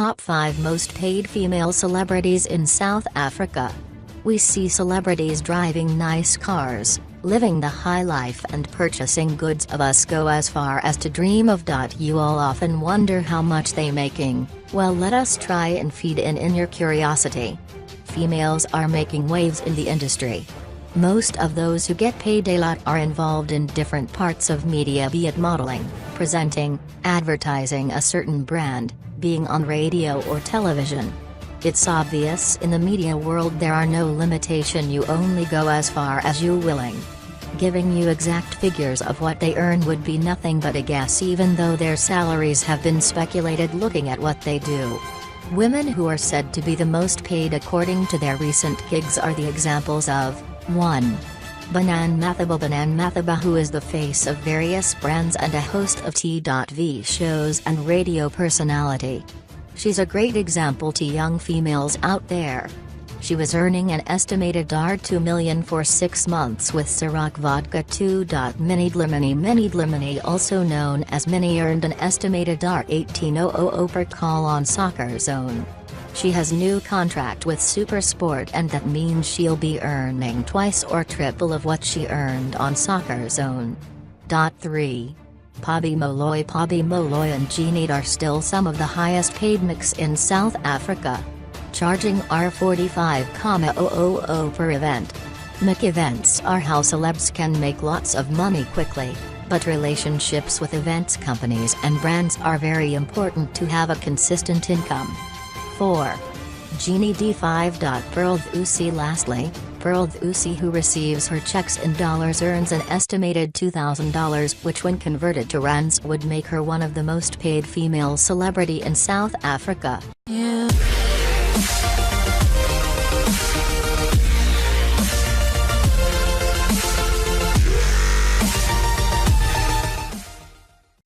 Top 5 Most Paid Female Celebrities in South Africa. We see celebrities driving nice cars, living the high life and purchasing goods. Of us go as far as to dream of. You all often wonder how much they making. Well, let us try and feed in your curiosity. Females are making waves in the industry. Most of those who get paid a lot are involved in different parts of media, be it modeling, presenting, advertising a certain brand, being on radio or television. It's obvious in the media world there are no limitation, you only go as far as you willing. Giving you exact figures of what they earn would be nothing but a guess, even though their salaries have been speculated looking at what they do. Women who are said to be the most paid according to their recent gigs are the examples of 1. Banan Mathiba, who is the face of various brands and a host of T.V shows and radio personality. She's a great example to young females out there. She was earning an estimated $2 million for 6 months with Ciroc Vodka 2. Minnie, also known as Minnie, earned an estimated $18,000 per call on Soccer Zone. She has new contract with SuperSport, and that means she'll be earning twice or triple of what she earned on Soccer Zone. 3. Pabi Moloi and Jeannie are still some of the highest paid mix in South Africa, charging R45,000 per event. Mick events are how celebs can make lots of money quickly, but relationships with events companies and brands are very important to have a consistent income. 4. Jeannie D5. Dlathu. Lastly, Dlathu, who receives her checks in dollars, earns an estimated $2,000, which when converted to rands would make her one of the most paid female celebrity in South Africa.